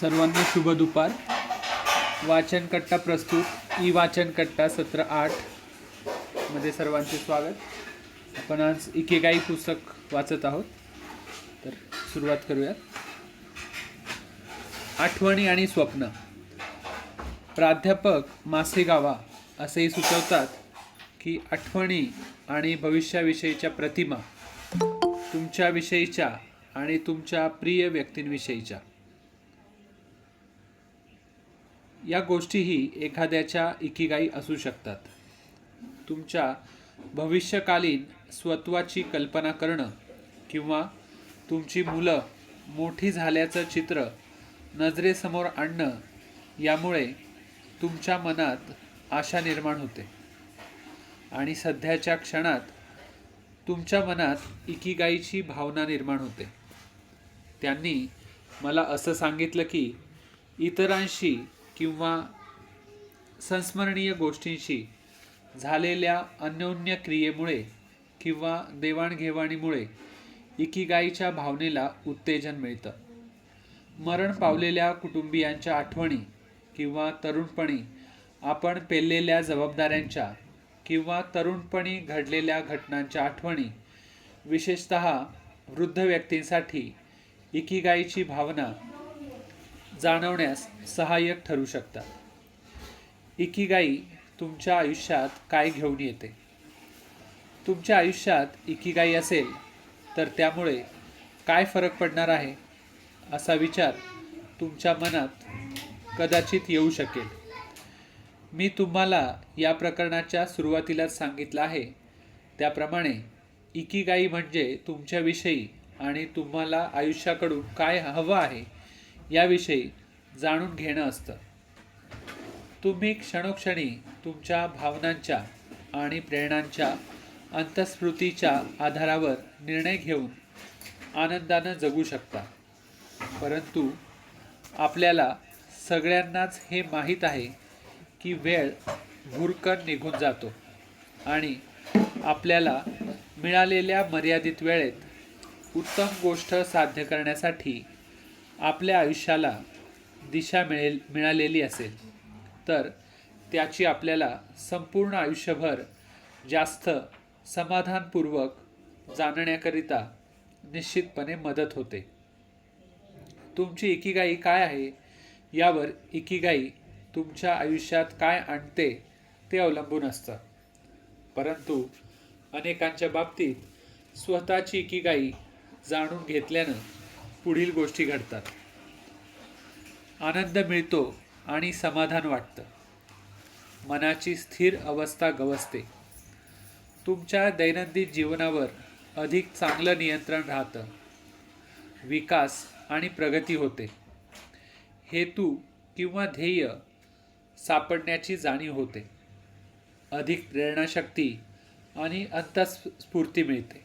सर्वांना शुभ दुपार. वाचन कट्टा प्रस्तुत ई वाचन कट्टा सत्र 8 मध्ये सर्वांचे स्वागत. आपण आज इकेगाई पुस्तक वाचत आहोत, तर सुरुवात करूयात. आठवणी आणि स्वप्न. प्राध्यापक मासेगावा असेही सुचवतात की आठवणी आणि भविष्याविषयीच्या प्रतिमा तुमच्याविषयीच्या आणि तुमच्या प्रिय व्यक्तींविषयीच्या या गोष्टीही एखाद्याच्या इकिगाई असू शकतात. तुमच्या भविष्यकालीन स्वत्वाची कल्पना करणं किंवा तुमची मुलं मोठी झाल्याचं चित्र नजरेसमोर आणणं यामुळे तुमच्या मनात आशा निर्माण होते आणि सध्याच्या क्षणात तुमच्या मनात इकिगाईची भावना निर्माण होते. त्यांनी मला असं सांगितलं की इतरांशी किंवा संस्मरणीय गोष्टींशी झालेल्या अन्योन्य क्रियेमुळे किंवा देवाणघेवाणीमुळे इकिगाईच्या भावनेला उत्तेजन मिळतं. मरण पावलेल्या कुटुंबियांच्या आठवणी किंवा तरुणपणी आपण पेललेल्या जबाबदाऱ्यांच्या किंवा तरुणपणी घडलेल्या घटनांच्या आठवणी विशेषतः वृद्ध व्यक्तींसाठी इकिगाईची भावना जाणवण्यास सहाय्यक ठरू शकतात. इकिगाई तुमच्या आयुष्यात काय घेऊन येते? तुमच्या आयुष्यात इकिगाई असेल तर त्यामुळे काय फरक पडणार आहे असा विचार तुमच्या मनात कदाचित येऊ शकेल. मी तुम्हाला या प्रकरणाच्या सुरुवातीलाच सांगितलं आहे त्याप्रमाणे इकिगाई म्हणजे तुमच्याविषयी आणि तुम्हाला आयुष्याकडून काय हवं आहे याविषयी जाणून घेणं असतं. तुम्ही क्षणोक्षणी तुमच्या भावनांच्या आणि प्रेरणांच्या अंतःस्फूर्तीच्या आधारावर निर्णय घेऊन आनंदानं जगू शकता. परंतु आपल्याला सगळ्यांनाच हे माहीत आहे की वेळ भुरकन निघून जातो आणि आपल्याला मिळालेल्या मर्यादित वेळेत उत्तम गोष्ट साध्य करण्यासाठी आपल्या आयुष्याला दिशा मिळालेली असेल तर त्याची आपल्याला संपूर्ण आयुष्यभर जास्त समाधानपूर्वक जाणण्याकरिता निश्चितपणे मदत होते. तुमची इकिगाई काय आहे यावर इकिगाई तुमच्या आयुष्यात काय आणते ते अवलंबून असतं. परंतु अनेकांच्या बाबतीत स्वतःची इकिगाई जाणून घेतल्यानं पुढील गोष्टी घडतात. आनंद मिळतो आणि समाधान वाटतं. मनाची स्थिर अवस्था गवसते. तुमच्या दैनंदिन जीवनावर अधिक चांगलं नियंत्रण राहतं. विकास आणि प्रगती होते. हेतू किंवा ध्येय सापडण्याची जाणीव होते. अधिक प्रेरणाशक्ती आणि अंतःस्फूर्ती मिळते.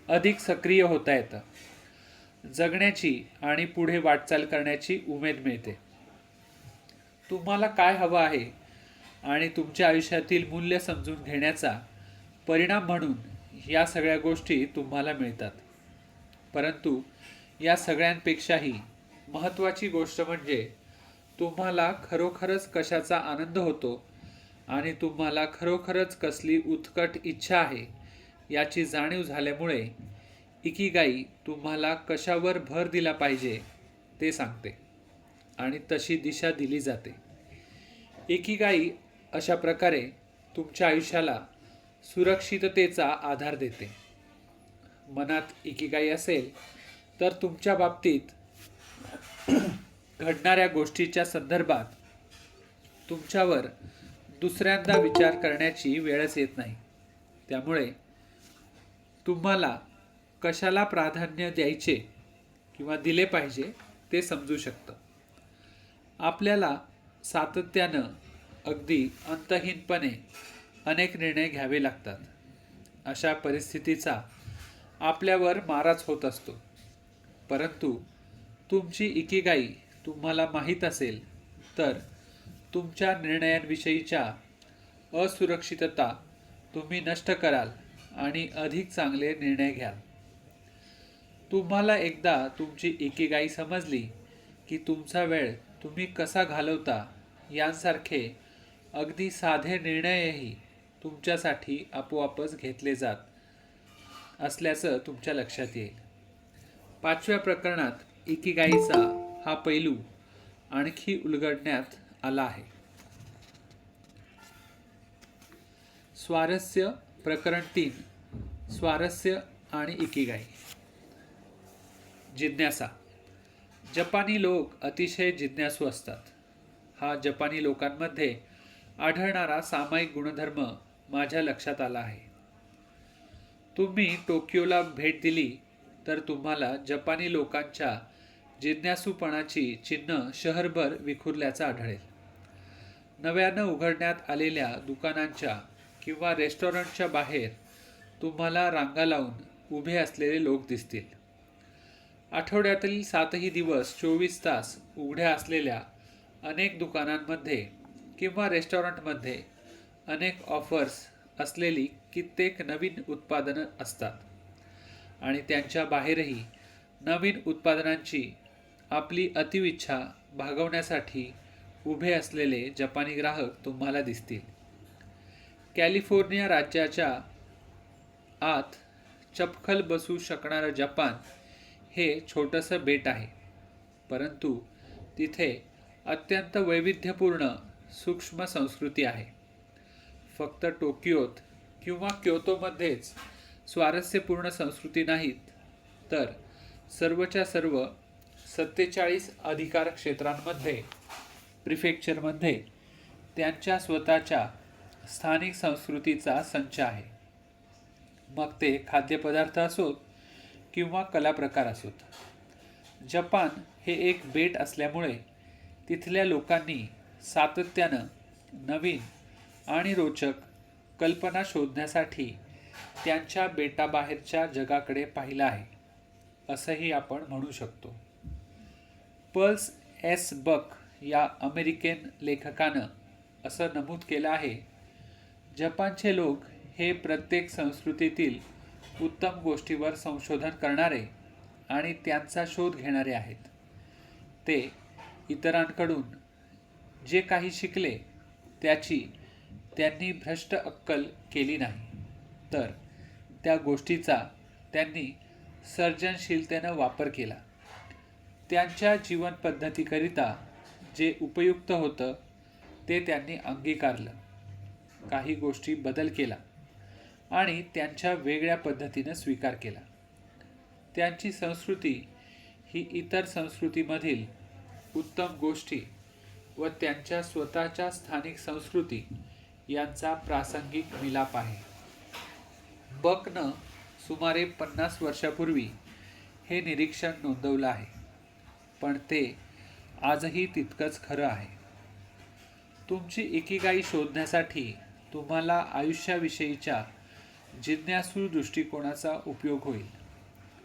अधिक सक्रिय होता येतं. जगण्याची आणि पुढे वाटचाल करण्याची उमेद मिळते. तुम्हाला काय हवं आहे आणि तुमच्या आयुष्यातील मूल्य समजून घेण्याचा परिणाम म्हणून या सगळ्या गोष्टी तुम्हाला मिळतात. परंतु या सगळ्यांपेक्षाही महत्त्वाची गोष्ट म्हणजे तुम्हाला खरोखरच कशाचा आनंद होतो आणि तुम्हाला खरोखरच कसली उत्कट इच्छा आहे याची जाणीव झाल्यामुळे इकिगाई तुम्हाला कशावर भर दिला पाहिजे ते सांगते आणि तशी दिशा दिली जाते. इकिगाई अशा प्रकारे तुमच्या आयुष्याला सुरक्षिततेचा आधार देते. मनात इकिगाई असेल तर तुमच्या बाबतीत घडणाऱ्या गोष्टीच्या संदर्भात तुमच्यावर दुसऱ्यांदा विचार करण्याची वेळच येत नाही. त्यामुळे तुम्हाला कशाला प्राधान्य द्यायचे किंवा दिले पाहिजे ते समजू शकतं. आपल्याला सातत्यानं अगदी अंतहीनपणे अनेक निर्णय घ्यावे लागतात. अशा परिस्थितीचा आपल्यावर माराच होत असतो. परंतु तुमची इकिगाई तुम्हाला माहीत असेल तर तुमच्या निर्णयांविषयीच्या असुरक्षितता तुम्ही नष्ट कराल आणि अधिक चांगले निर्णय घ्याल. तुम्हाला एकदा तुमची इकिगाई समजली की तुमचा वेळ तुम्ही कसा घालवता यांसारखे अगदी साधे निर्णयही तुमच्यासाठी आपोआपच घेतले जात असल्याचं तुमच्या लक्षात येईल. 5व्या प्रकरणात इकिगाईचा हा पैलू आणखी उलगडण्यात आला आहे. स्वारस्य प्रकरण 3. स्वारस्य आणि इकिगाई. जिज्ञासा. जपानी लोक अतिशय जिज्ञासू असतात. हा जपानी लोकांमध्ये आढळणारा सामायिक गुणधर्म माझ्या लक्षात आला आहे. तुम्ही टोकियोला भेट दिली तर तुम्हाला जपानी लोकांच्या जिज्ञासूपणाची चिन्ह शहरभर विखुरल्याचं आढळेल. नव्यानं उघडण्यात आलेल्या दुकानांच्या किंवा रेस्टॉरंटच्या बाहेर तुम्हाला रांगा लावून उभे असलेले लोक दिसतील. आठवड्यातील 7ही दिवस 24 तास उघड्या असलेल्या अनेक दुकानांमध्ये किंवा रेस्टॉरंटमध्ये अनेक ऑफर्स असलेली कित्येक नवीन उत्पादनं असतात आणि त्यांच्या बाहेरही नवीन उत्पादनांची आपली अतिइच्छा भागवण्यासाठी उभे असलेले जपानी ग्राहक तुम्हाला दिसतील. कॅलिफोर्निया राज्याच्या आत चपखल बसू शकणारं जपान हे छोटंसं बेट आहे, परंतु तिथे अत्यंत वैविध्यपूर्ण सूक्ष्म संस्कृती आहे. फक्त टोकियोत किंवा क्योतोमध्येच स्वारस्यपूर्ण संस्कृती नाहीत, तर सर्वच्या सर्व 47 अधिकार क्षेत्रांमध्ये प्रिफेक्चरमध्ये त्यांच्या स्वतःच्या स्थानिक संस्कृतीचा संच आहे. मग ते खाद्यपदार्थ असोत किंवा कलाप्रकार असोत. जपान हे एक बेट असल्यामुळे तिथल्या लोकांनी सातत्यानं नवीन आणि रोचक कल्पना शोधण्यासाठी त्यांच्या बेटाबाहेरच्या जगाकडे पाहिलं आहे, असंही आपण म्हणू शकतो. पर्ल्स एस बक या अमेरिकन लेखकानं असं नमूद केलं आहे, जपानचे लोक हे प्रत्येक संस्कृतीतील उत्तम गोष्टीवर संशोधन करणारे आणि त्यांचा शोध घेणारे आहेत. ते इतरांकडून जे काही शिकले त्याची त्यांनी भ्रष्ट अक्कल केली नाही, तर त्या गोष्टीचा त्यांनी सर्जनशीलतेनं वापर केला. त्यांच्या जीवनपद्धतीकरिता जे उपयुक्त होतं ते त्यांनी अंगीकारलं, काही गोष्टी बदल केला आणि त्यांच्या वेगळ्या पद्धतीनं स्वीकार केला. त्यांची संस्कृती ही इतर संस्कृतीमधील उत्तम गोष्टी व त्यांच्या स्वतःच्या स्थानिक संस्कृती यांचा प्रासंगिक मिलाप आहे. बकनं सुमारे 50 वर्षापूर्वी हे निरीक्षण नोंदवलं आहे, पण ते आजही तितकंच खरं आहे. तुमची इकिगाई शोधण्यासाठी तुम्हाला आयुष्याविषयीच्या जिज्ञासू दृष्टिकोनाचा उपयोग होईल.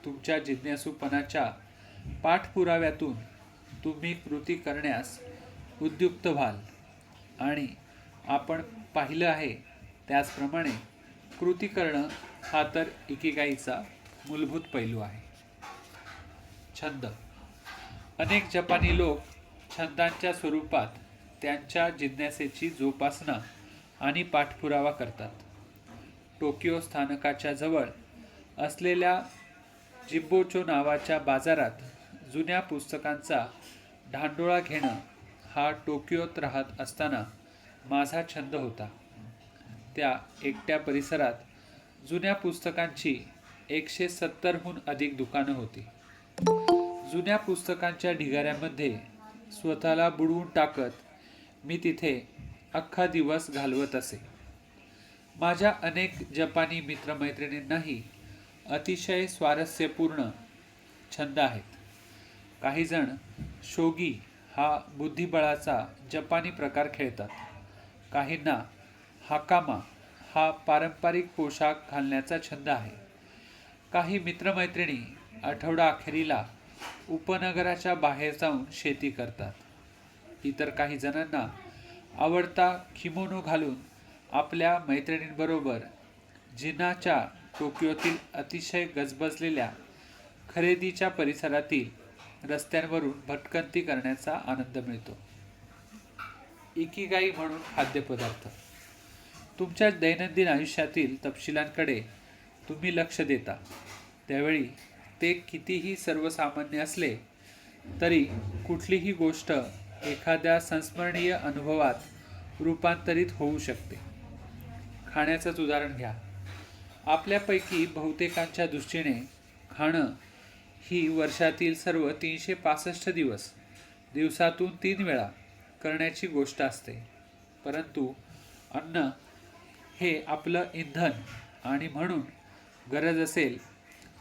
तुमच्या जिज्ञासूपणाच्या पाठपुराव्यातून तुम्ही कृती करण्यास उद्युक्त व्हाल आणि आपण पाहिलं आहे त्याचप्रमाणे कृती करणं हा तर इकिगाईचा मूलभूत पैलू आहे. छंद. अनेक जपानी लोक छंदांच्या स्वरूपात त्यांच्या जिज्ञासेची जोपासना आणि पाठपुरावा करतात. टोकियो स्थानकाच्या जवळ असलेल्या जिब्बोचो नावाच्या बाजारात जुन्या पुस्तकांचा ढांडोळा घेणं हा टोकियोत राहत असताना माझा छंद होता. त्या एकट्या परिसरात जुन्या पुस्तकांची 170हून अधिक दुकानं होती. जुन्या पुस्तकांच्या ढिगाऱ्यामध्ये स्वतःला बुडवून टाकत मी तिथे अख्खा दिवस घालवत असे. माझ्या अनेक जपानी मित्रमैत्रिणींनाही अतिशय स्वारस्यपूर्ण छंद आहेत. काहीजण शोगी हा बुद्धिबळाचा जपानी प्रकार खेळतात. काहींना हाकामा हा पारंपरिक पोशाख घालण्याचा छंद आहे. काही मित्रमैत्रिणी आठवडा अखेरीला उपनगराच्या बाहेर जाऊन शेती करतात. इतर काही जणांना आवडता किमोनो घालून आपल्या मैत्रिणींबरोबर जिनाच्या टोकियोतील अतिशय गजबजलेल्या खरेदीच्या परिसरातील रस्त्यांवरून भटकंती करण्याचा आनंद मिळतो. इकिगाई म्हणून खाद्यपदार्थ. तुमच्या दैनंदिन आयुष्यातील तपशिलांकडे तुम्ही लक्ष देता, त्यावेळी ते कितीही सर्वसामान्य असले तरी कुठलीही गोष्ट एखाद्या संस्मरणीय अनुभवात रूपांतरित होऊ शकते. खाण्याचंच उदाहरण घ्या. आपल्यापैकी बहुतेकांच्या दृष्टीने खाणं ही वर्षातील सर्व 365 दिवस दिवसातून 3 वेळा करण्याची गोष्ट असते. परंतु अन्न हे आपलं इंधन आणि म्हणून गरज असेल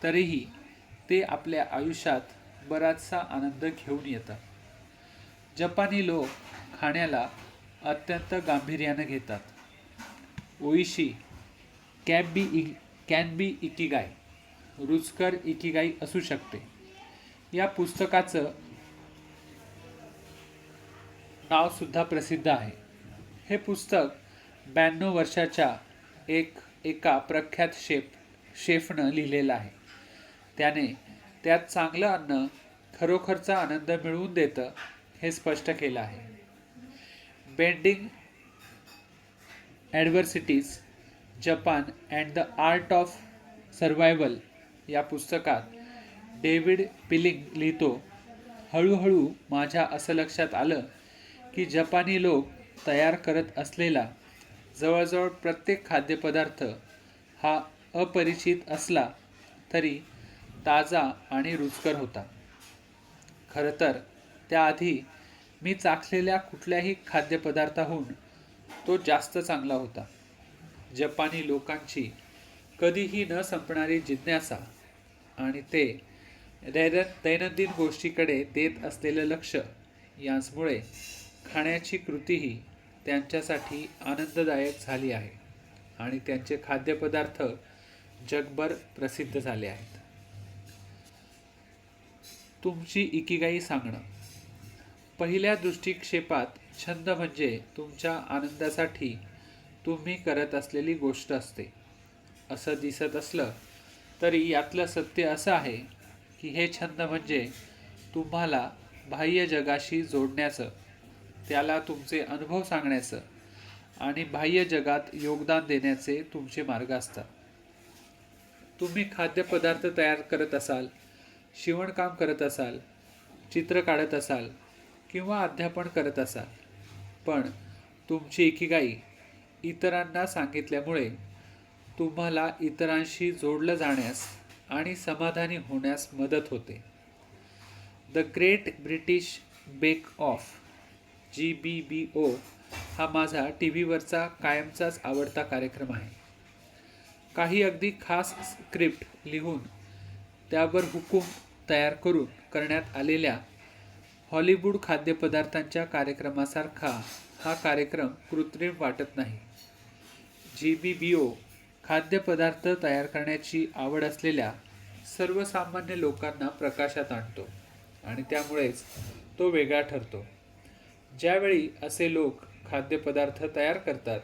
तरीही ते आपल्या आयुष्यात बराचसा आनंद घेऊन येतं. जपानी लोक खाण्याला अत्यंत गांभीर्यानं घेतात. ओइशी कॅन बी इकिगाय, रुचकर इकिगाई असू शकते. या पुस्तकाचं नाव सुद्धा प्रसिद्ध आहे. हे पुस्तक 92 वर्षाच्या एका प्रख्यात शेफनं लिहिलेलं आहे. त्याने त्यात चांगलं अन्न खरोखरचा आनंद मिळवून देतं हे स्पष्ट केलं आहे. Bending adversities, Japan and the art of survival या पुस्तकात डेव्हिड पिलिंग लिहितो, हळूहळू माझ्या असं लक्षात आलं की जपानी लोक तयार करत असलेला जवळजवळ प्रत्येक खाद्यपदार्थ हा अपरिचित असला तरी ताजा आणि रुचकर होता. खरं तर त्याआधी मी चाखलेल्या कुठल्याही खाद्यपदार्थाहून तो जास्त चांगला होता. जपानी लोकांची कधीही न संपणारी जिज्ञासा आणि ते दैनंदिन गोष्टीकडे देत असलेलं लक्ष यांमुळे खाण्याची कृतीही त्यांच्यासाठी आनंददायक झाली आहे आणि त्यांचे खाद्यपदार्थ जगभर प्रसिद्ध झाले आहेत. तुमची इकिगाई सांगणं. पहिल्या दृष्टिक्षेपात छंद म्हणजे तुमच्या आनंदासाठी तुम्ही करत असलेली गोष्ट असते असं दिसत असलं तरी यातलं सत्य असं आहे की हे छंद म्हणजे तुम्हाला बाह्य जगाशी जोडण्याचं, त्याला तुमचे अनुभव सांगण्याचं आणि बाह्य जगात योगदान देण्याचे तुमचे मार्ग असतात. तुम्ही खाद्यपदार्थ तयार करत असाल, शिवणकाम करत असाल, चित्र काढत असाल किंवा अध्यापन करत असाल, पण तुमची इकिगाई इतरांना सांगितल्यामुळे तुम्हाला इतरांशी जोडलं जाण्यास आणि समाधानी होण्यास मदत होते. The great British bake off GBBO हा माझा TV वरचा कायमचाच आवडता कार्यक्रम आहे. काही अगदी खास स्क्रिप्ट लिहून त्यावर हुकूम तयार करून करण्यात आलेल्या हॉलिवूड खाद्यपदार्थांच्या कार्यक्रमासारखा हा कार्यक्रम कृत्रिम वाटत नाही. GBBO खाद्यपदार्थ तयार करण्याची आवड असलेल्या सर्वसामान्य लोकांना प्रकाशात आणतो आणि त्यामुळेच तो वेगळा ठरतो. ज्यावेळी असे लोक खाद्यपदार्थ तयार करतात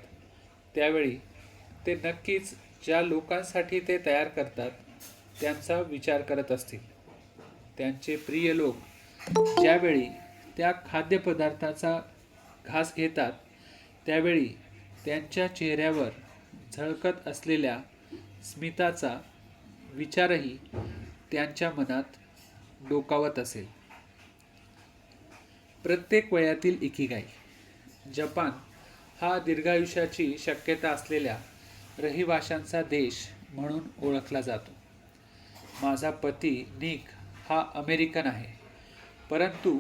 त्यावेळी ते नक्कीच ज्या लोकांसाठी ते तयार करतात त्यांचा विचार करत असतील. त्यांचे प्रिय लोक ज्यावेळी त्या खाद्यपदार्थाचा घास घेतात त्यावेळी त्यांच्या चेहऱ्यावर झळकत असलेल्या स्मिताचा विचारही त्यांच्या मनात डोकावत असेल. प्रत्येक वयातील इकिगाई. जपान हा दीर्घायुष्याची शक्यता असलेल्या रहिवाशांचा देश म्हणून ओळखला जातो. माझा पती निक हा अमेरिकन आहे, परंतु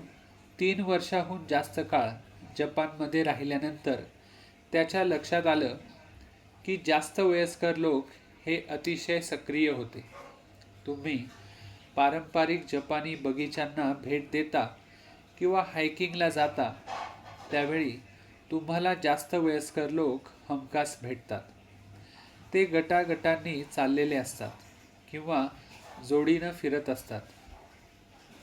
3 वर्षाहून जास्त काळ जपानमध्ये राहिल्यानंतर त्याच्या लक्षात आलं की जास्त वयस्कर लोक हे अतिशय सक्रिय होते. तुम्ही पारंपरिक जपानी बगीच्यांना भेट देता किंवा हायकिंगला जाता त्यावेळी तुम्हाला जास्त वयस्कर लोक हमखास भेटतात. ते गटागटांनी चाललेले असतात किंवा जोडीनं फिरत असतात.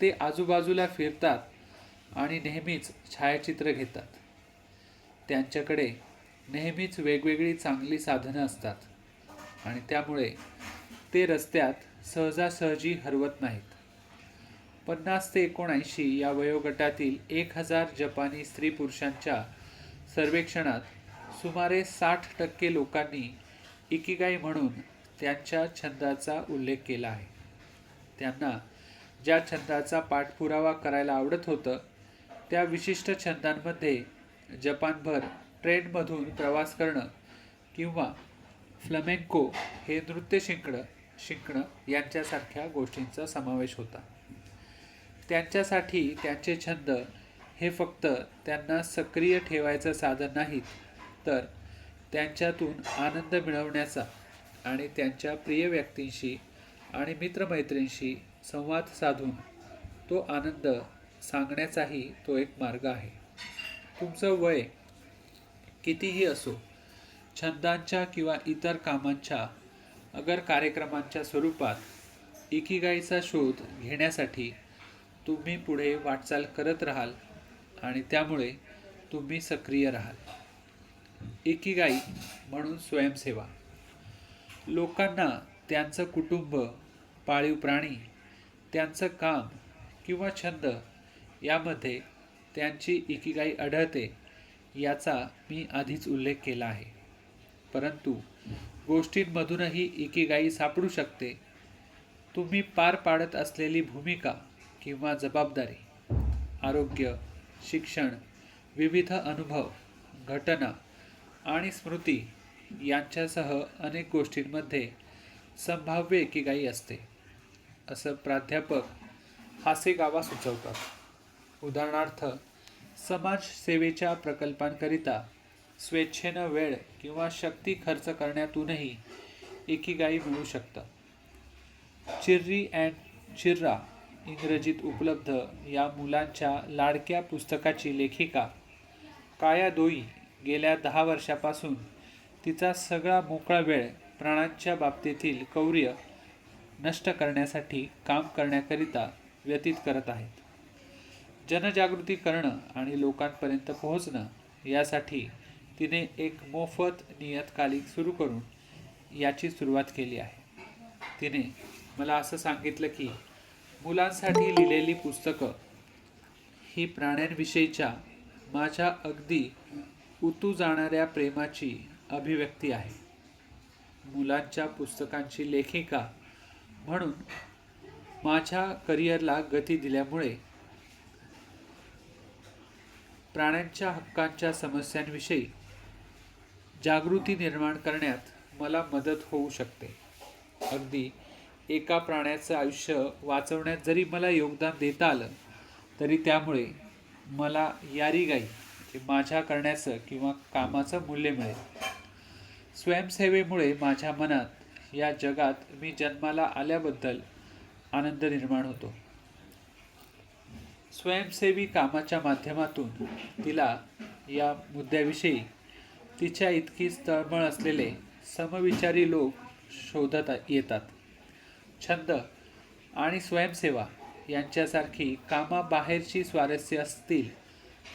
ते आजूबाजूला फिरतात आणि नेहमीच छायाचित्र घेतात. त्यांच्याकडे नेहमीच वेगवेगळी चांगली साधनं असतात आणि त्यामुळे ते रस्त्यात सहजासहजी हरवत नाहीत. 50 ते 79 या वयोगटातील 1000 जपानी स्त्री पुरुषांच्या सर्वेक्षणात सुमारे 60% लोकांनी इकिगाई म्हणून त्यांच्या छंदाचा उल्लेख केला आहे. त्यांना ज्या छंदाचा पाठपुरावा करायला आवडत होतं त्या विशिष्ट छंदांमध्ये जपानभर ट्रेनमधून प्रवास करणं किंवा फ्लमेंको हे नृत्य शिकणं यांच्यासारख्या गोष्टींचा समावेश होता. त्यांच्यासाठी त्यांचे छंद हे फक्त त्यांना सक्रिय ठेवायचं साधन नाहीत, तर त्यांच्यातून आनंद मिळवण्याचा आणि त्यांच्या प्रिय व्यक्तींशी आणि मित्रमैत्रींशी संवाद साधून तो आनंद सांगण्याचाही तो एक मार्ग आहे. तुमचं वय कितीही असो, छंदांच्या किंवा इतर कामांच्या अगर कार्यक्रमांच्या स्वरूपात इकिगाईचा शोध घेण्यासाठी तुम्ही पुढे वाटचाल करत राहाल आणि त्यामुळे तुम्ही सक्रिय राहाल. इकिगाई म्हणून स्वयंसेवा. लोकांना त्यांचं कुटुंब, पाळीव प्राणी, त्यांचं काम किंवा छंद यामध्ये त्यांची इकिगाई आढळते याचा मी आधीच उल्लेख केला आहे. परंतु गोष्टींमधूनही इकिगाई सापडू शकते. तुम्ही पार पाडत असलेली भूमिका किंवा जबाबदारी, आरोग्य, शिक्षण, विविध अनुभव, घटना आणि स्मृती यांच्यासह अनेक गोष्टींमध्ये संभाव्य इकिगाई असते, असं प्राध्यापक हासेगावा सुचवतात. उदाहरणार्थ, समाजसेवेच्या प्रकल्पांकरिता स्वेच्छेनं वेळ किंवा शक्ती खर्च करण्यातूनही इकिगाई मिळू शकतं. चिर्री अँड चिर्रा इंग्रजीत उपलब्ध या मुलांच्या लाडक्या पुस्तकाची लेखिका काया दोई गेल्या 10 वर्षापासून तिचा सगळा मोकळा वेळ प्राण्यांच्या बाबतीतील क्रौर्य नष्ट करण्यासाठी काम करण्याकरिता व्यतीत करत आहेत. जनजागृती करणं आणि लोकांपर्यंत पोहोचणं यासाठी तिने एक मोफत नियतकालिक सुरू करून याची सुरुवात केली आहे. तिने मला असं सांगितलं की मुलांसाठी लिहिलेली पुस्तकं ही प्राण्यांविषयीच्या माझ्या अगदी उतू जाणाऱ्या प्रेमाची अभिव्यक्ती आहे. मुलांच्या पुस्तकांची लेखिका म्हणून माझ्या करिअरला गती दिल्यामुळे प्राण्यांच्या हक्कांच्या समस्यांविषयी जागृती निर्माण करण्यात मला मदत होऊ शकते. अगदी एका प्राण्याचं आयुष्य वाचवण्यात जरी मला योगदान देता आलं तरी त्यामुळे मला यारीगाई माझ्या करण्याचं किंवा कामाचं मूल्य मिळेल. स्वयंसेवेमुळे माझ्या मनात या जगात मी जन्माला आल्याबद्दल आनंद निर्माण होतो. स्वयंसेवी कामाच्या माध्यमातून तिला या मुद्द्याविषयी तिच्या इतकीच तळमळ असलेले समविचारी लोक शोधत येतात. छंद आणि स्वयंसेवा यांच्यासारखी कामाबाहेरची स्वारस्य असतील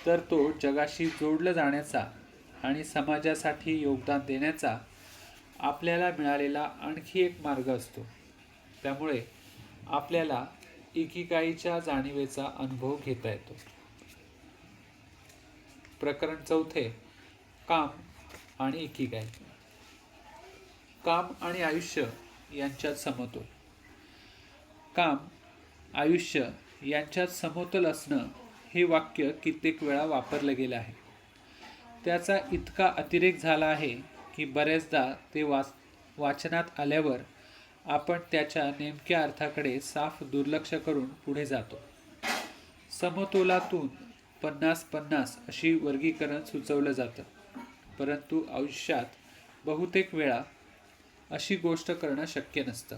तर तो जगाशी जोडलं जाण्याचा आणि समाजासाठी योगदान देण्याचा आपल्याला मिळालेला आणखी एक मार्ग असतो. त्यामुळे आपल्याला इकिगाईच्या जाणीवेचा अनुभव घेता येतो. प्रकरण 4. काम आणि इकिगाई. काम आणि आयुष्य यांच्यात समतोल. काम, आयुष्य यांच्यात समतोल असणं हे वाक्य कित्येक वेळा वापरलं गेलं आहे. त्याचा इतका अतिरेक झाला आहे की बऱ्याचदा ते वाचनात आल्यावर आपण त्याच्या नेमक्या अर्थाकडे साफ दुर्लक्ष करून पुढे जातो. समतोलातून 50-50 अशी वर्गीकरण सुचवलं जातं, परंतु आयुष्यात बहुतेक वेळा अशी गोष्ट करणं शक्य नसतं.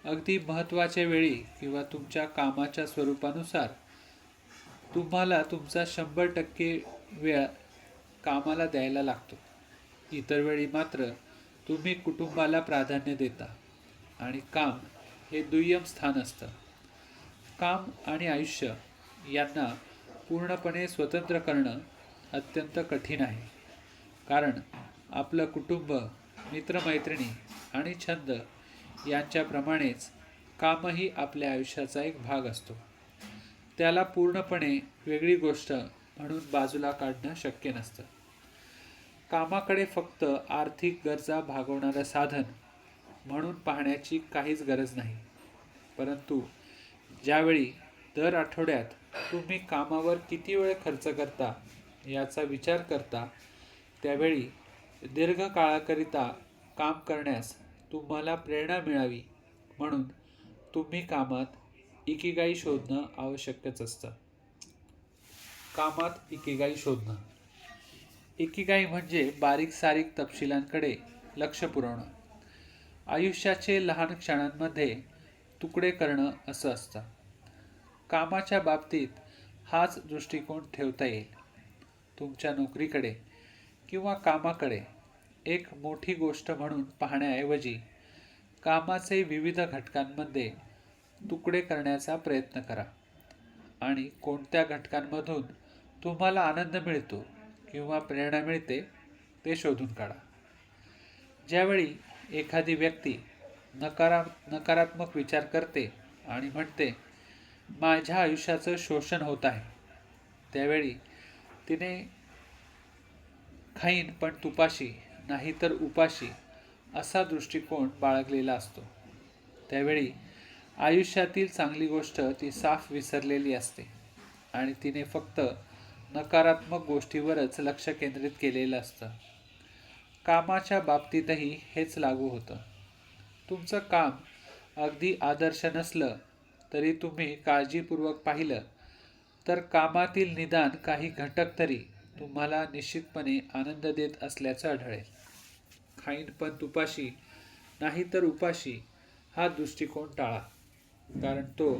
अगदी महत्त्वाच्या वेळी किंवा तुमच्या कामाच्या स्वरूपानुसार तुम्हाला तुमचा 100% वेळ कामाला द्यायला लागतो. इतर वेळी मात्र तुम्ही कुटुंबाला प्राधान्य देता आणि काम हे दुय्यम स्थान असतं. काम आणि आयुष्य यांना पूर्णपणे स्वतंत्र करणं अत्यंत कठीण आहे, कारण आपलं कुटुंब, मित्रमैत्रिणी आणि छंद यांच्याप्रमाणेच कामही आपल्या आयुष्याचा एक भाग असतो. त्याला पूर्णपणे वेगळी गोष्ट म्हणून बाजूला काढणं शक्य नसतं. कामाकडे फक्त आर्थिक गरजा भागवणारं साधन म्हणून पाहण्याची काहीच गरज नाही. परंतु ज्यावेळी दर आठवड्यात तुम्ही कामावर किती वेळ खर्च करता याचा विचार करता, त्यावेळी दीर्घकाळाकरिता काम करण्यास तुम्हाला प्रेरणा मिळावी म्हणून तुम्ही कामात इकिगाई शोधणं आवश्यकच असतं. कामात इकिगाई शोधणं. इकिगाई म्हणजे बारीक सारीक तपशिलांकडे लक्ष पुरवणं. आयुष्याचे लहान क्षणांमध्ये तुकडे करणं असं असतं. कामाच्या बाबतीत हाच दृष्टिकोन ठेवता येईल. तुमच्या नोकरीकडे किंवा कामाकडे एक मोठी गोष्ट म्हणून पाहण्याऐवजी कामाचे विविध घटकांमध्ये तुकडे करण्याचा प्रयत्न करा आणि कोणत्या घटकांमधून तुम्हाला आनंद मिळतो किंवा प्रेरणा मिळते ते शोधून काढा. ज्यावेळी एखादी व्यक्ती नकारात्मक विचार करते आणि म्हणते, माझ्या आयुष्याचं शोषण होत आहे, त्यावेळी तिने खाईन पण तुपाशी नाही तर उपाशी असा दृष्टिकोन बाळगलेला असतो. त्यावेळी आयुष्यातील चांगली गोष्ट ती साफ विसरलेली असते आणि तिने फक्त नकारात्मक गोष्टीवरच लक्ष केंद्रित केलेलं असतं. कामाच्या बाबतीतही हेच लागू होतं. तुमचं काम अगदी आदर्श नसलं तरी तुम्ही काळजीपूर्वक पाहिलं तर कामातील निदान काही घटक तरी तुम्हाला निश्चितपणे आनंद देत असल्याचं आढळेल. खाईन पण तुपाशी नाही तर उपाशी हा दृष्टिकोन टाळा, कारण तो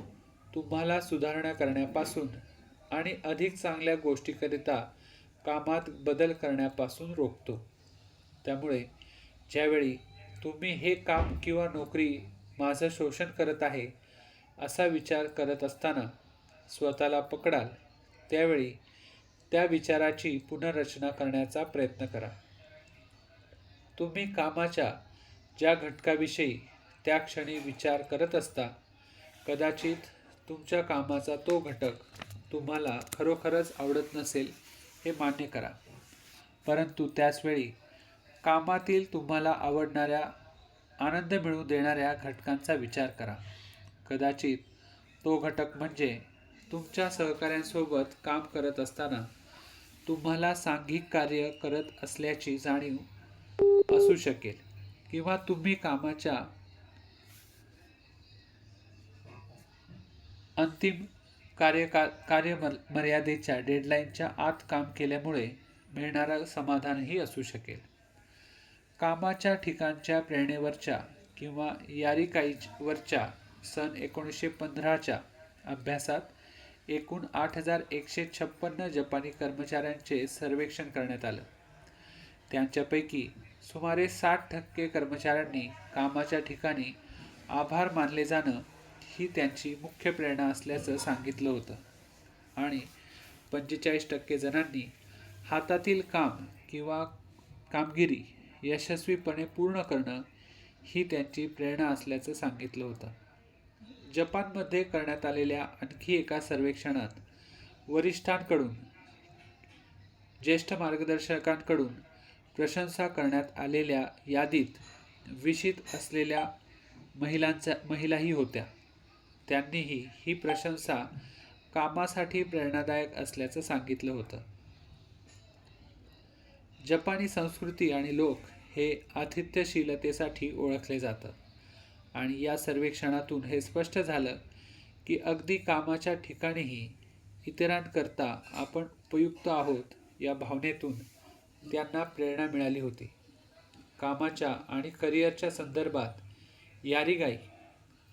तुम्हाला सुधारणा करण्यापासून आणि अधिक चांगल्या गोष्टीकरिता कामात बदल करण्यापासून रोखतो. त्यामुळे ज्यावेळी तुम्ही हे काम किंवा नोकरी माझं शोषण करत आहे असा विचार करत असताना स्वतःला पकडाल, त्यावेळी त्या विचाराची पुनर्रचना करण्याचा प्रयत्न करा. तुम्ही कामाच्या ज्या घटकाविषयी त्या क्षणी विचार करत असता, कदाचित तुमच्या कामाचा तो घटक तुम्हाला खरोखरच आवडत नसेल हे मान्य करा. परंतु त्याचवेळी कामातील तुम्हाला आवडणाऱ्या, आनंद मिळवून देणाऱ्या घटकांचा विचार करा. कदाचित तो घटक म्हणजे तुमच्या सहकाऱ्यांसोबत काम करत असताना तुम्हाला सांघिक कार्य करत असल्याची जाणीव असू शकेल, किंवा तुम्ही कामाच्या अंतिम कार्यमर्यादेच्या डेडलाईनच्या आत काम केल्यामुळे मिळणारं समाधानही असू शकेल. कामाच्या ठिकाणच्या प्रेरणेवरच्या किंवा यारिकाईवरच्या सन 1915च्या अभ्यासात एकूण 8,156 जपानी कर्मचाऱ्यांचे सर्वेक्षण करण्यात आलं. त्यांच्यापैकी सुमारे 60% कर्मचाऱ्यांनी कामाच्या ठिकाणी आभार मानले जाणं ही त्यांची मुख्य प्रेरणा असल्याचं सांगितलं होतं आणि 45% जणांनी हातातील काम किंवा कामगिरी यशस्वीपणे पूर्ण करणं ही त्यांची प्रेरणा असल्याचं सांगितलं होतं. जपानमध्ये करण्यात आलेल्या आणखी एका सर्वेक्षणात वरिष्ठांकडून, ज्येष्ठ मार्गदर्शकांकडून प्रशंसा करण्यात आलेल्या यादीत विशित असलेल्या महिलाही होत्या. त्यांनीही ही प्रशंसा कामासाठी प्रेरणादायक असल्याचं सांगितलं होतं. जपानी संस्कृती आणि लोक हे आतिथ्यशीलतेसाठी ओळखले जातात आणि या सर्वेक्षणातून हे स्पष्ट झालं की अगदी कामाच्या ठिकाणीही इतरांकरता आपण उपयुक्त आहोत या भावनेतून त्यांना प्रेरणा मिळाली होती. कामाच्या आणि करिअरच्या संदर्भात यारिगाई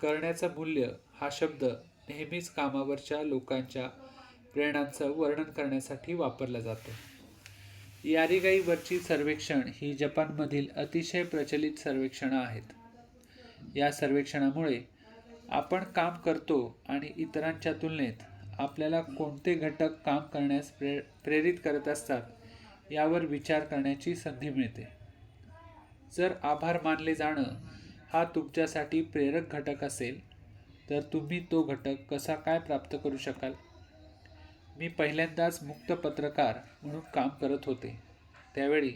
करण्याचं मूल्य हा शब्द नेहमीच कामावरच्या लोकांच्या प्रेरणांचं वर्णन करण्यासाठी वापरला जातो. यारिगाईवरची सर्वेक्षण ही जपानमधील अतिशय प्रचलित सर्वेक्षणं आहेत. या सर्वेक्षणामुळे आपण काम करतो आणि इतरांच्या तुलनेत आपल्याला कोणते घटक काम करण्यास प्रेरित करत असतात यावर विचार करण्याची संधी मिळते. जर आभार मानले जाणं हा तुमच्यासाठी प्रेरक घटक असेल तर तुम्ही तो घटक कसा काय प्राप्त करू शकाल मी पहिल्यांदाच मुक्त पत्रकार म्हणून काम करत होते. त्यावेळी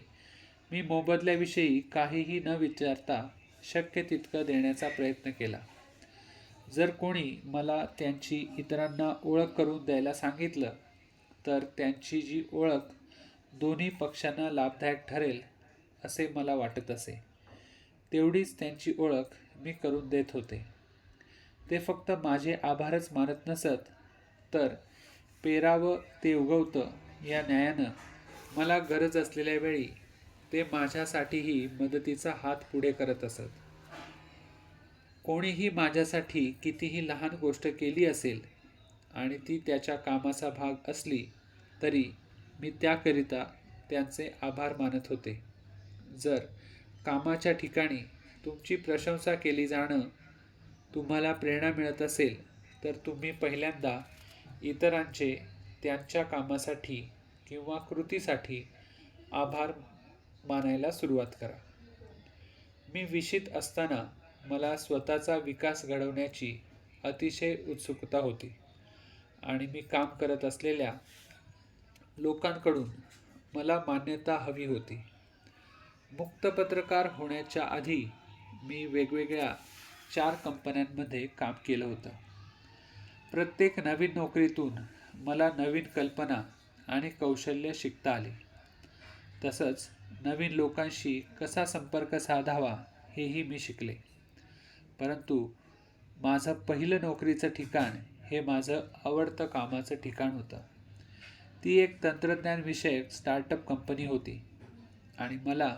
मी मोबदल्याविषयी काहीही न विचारता शक्य तितकं देण्याचा प्रयत्न केला. जर कोणी मला त्यांची इतरांना ओळख करून द्यायला सांगितलं तर त्यांची जी ओळख दोन्ही पक्षांना लाभदायक ठरेल असे मला वाटत असे, तेवढीच त्यांची ओळख मी करून देत होते. ते फक्त माझे आभारच मानत नसत, तर पेरावं ते उगवतं या न्यायानं मला गरज असलेल्या वेळी ते माझ्यासाठीही मदतीचा हात पुढे करत असत. कोणीही माझ्यासाठी कितीही लहान गोष्ट केली असेल आणि ती त्याच्या कामाचा भाग असली तरी मी त्याकरिता त्यांचे आभार मानत होते. जर कामाच्या ठिकाणी तुमची प्रशंसा केली जाणं तुम्हाला प्रेरणा मिळत असेल तर तुम्ही पहिल्यांदा इतरांचे त्यांच्या कामासाठी किंवा कृतीसाठी आभार मानायला सुरुवात करा. मी विशित असताना मला स्वतःचा विकास घडवण्याची अतिशय उत्सुकता होती आणि मी काम करत असलेल्या लोकांकडून मला मान्यता हवी होती. मुक्त पत्रकार होण्याच्या आधी मी वेगवेगळ्या 4 कंपन्यांमध्ये काम केलं होतं. प्रत्येक नवीन नोकरीतून मला नवीन कल्पना आणि कौशल्य शिकता आले. तसंच नवीन लोकांशी कसा संपर्क साधावा हेही मी शिकले. परंतु माझं पहिलं नोकरीचं ठिकाण हे माझं आवडतं कामाचं ठिकाण होतं. ती एक तंत्रज्ञानविषयक स्टार्टअप कंपनी होती आणि मला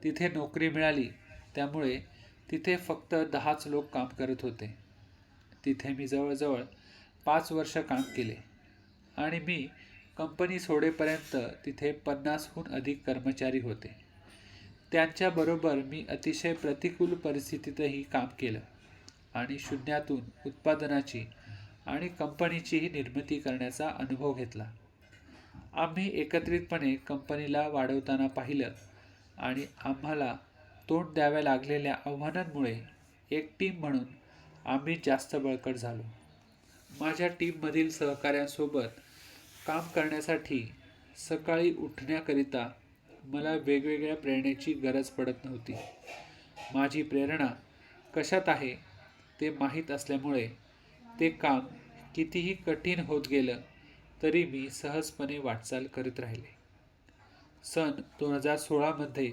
तिथे नोकरी मिळाली. त्यामुळे तिथे फक्त 10च लोक काम करत होते. तिथे मी जवळजवळ 5 वर्ष काम केले आणि मी कंपनी सोडेपर्यंत तिथे 50हून अधिक कर्मचारी होते. त्यांच्याबरोबर मी अतिशय प्रतिकूल परिस्थितीतही काम केलं आणि शून्यातून उत्पादनाची आणि कंपनीचीही निर्मिती करण्याचा अनुभव घेतला. आम्ही एकत्रितपणे कंपनीला वाढवताना पाहिलं आणि आम्हाला तोंड द्याव्या लागलेल्या आव्हानांमुळे एक टीम म्हणून आम्ही जास्त बळकट झालो. माझ्या टीममधील सहकाऱ्यांसोबत काम करण्यासाठी सकाळी उठण्याकरिता मला वेगवेगळ्या प्रेरणेची गरज पडत नव्हती. माझी प्रेरणा कशात आहे ते माहीत असल्यामुळे ते काम कितीही कठीण होत गेलं तरी मी सहजपणे वाटचाल करीत राहिले. सन 2016 मध्ये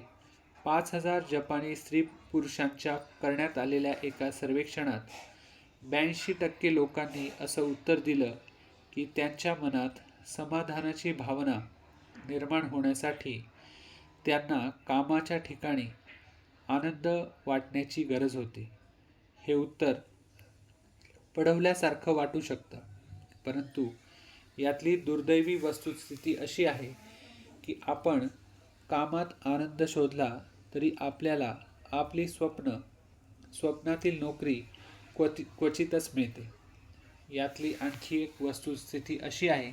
5000 जपानी स्त्री पुरुषांच्या करण्यात आलेल्या एका सर्वेक्षणात 82% लोकांनी असं उत्तर दिलं की त्यांच्या मनात समाधानाची भावना निर्माण होण्यासाठी त्यांना कामाच्या ठिकाणी आनंद वाटण्याची गरज होती. हे उत्तर पडवल्यासारखं वाटू शकतं, परंतु यातली दुर्दैवी वस्तुस्थिती अशी आहे की आपण कामात आनंद शोधला तरी आपल्याला आपली स्वप्नातील नोकरी क्वचितच मिळते. यातली आणखी एक वस्तुस्थिती अशी आहे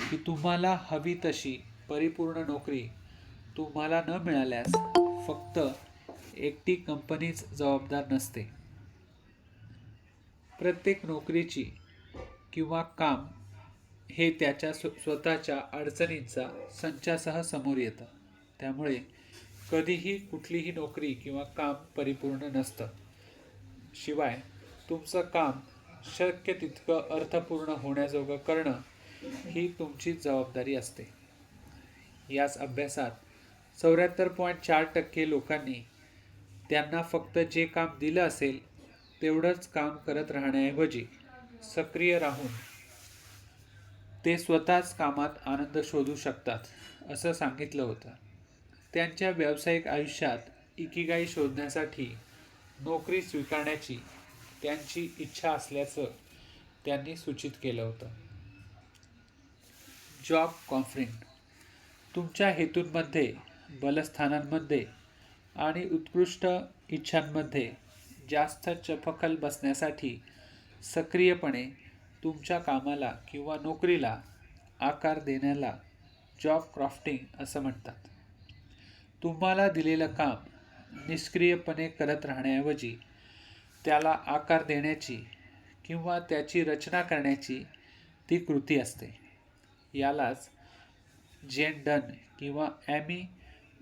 की तुम्हाला हवी तशी परिपूर्ण नोकरी तुम्हाला न मिळाल्यास फक्त एकटी कंपनीच जबाबदार नसते. प्रत्येक नोकरीची किंवा काम हे त्याच्या स्वतःच्या अडचणींचा संचासह समोर येतं. त्यामुळे कधीही कुठलीही नोकरी किंवा काम परिपूर्ण नसतं. शिवाय तुमचं काम शक्य तितकं अर्थपूर्ण होण्याजोगं करणं ही तुमचीच जबाबदारी असते. याच अभ्यासात 74.4% लोकांनी त्यांना फक्त जे काम दिलं असेल तेवढंच काम करत राहण्याऐवजी सक्रिय राहून ते स्वतःच कामात आनंद शोधू शकतात असं सांगितलं होतं. त्यांच्या व्यावसायिक आयुष्यात इकिगाई शोधण्यासाठी नोकरी स्वीकारण्याची त्यांची इच्छा असल्याचं त्यांनी सूचित केलं होतं. Job conflict. तुमच्या हेतूंमध्ये, बलस्थानांमध्ये आणि उत्कृष्ट इच्छांमध्ये जास्त चपखल बसण्यासाठी सक्रियपणे तुमच्या कामाला किंवा नोकरीला आकार देण्याला जॉब क्राफ्टिंग असं म्हणतात. तुम्हाला दिलेलं काम निष्क्रियपणे करत राहण्याऐवजी त्याला आकार देण्याची किंवा त्याची रचना करण्याची ती कृती असते. यालाच जेन डन किंवा ॲमी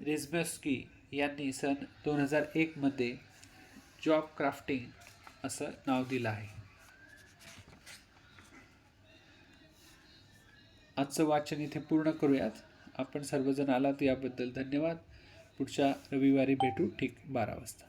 रिझबस्की यांनी सन 2001 मध्ये जॉब क्राफ्टिंग असं नाव दिलं आहे. आजचं वाचन इथे पूर्ण करूयात. आपण सर्वजण आलात याबद्दल धन्यवाद. पुढच्या रविवारी भेटू ठीक 12 वाजता.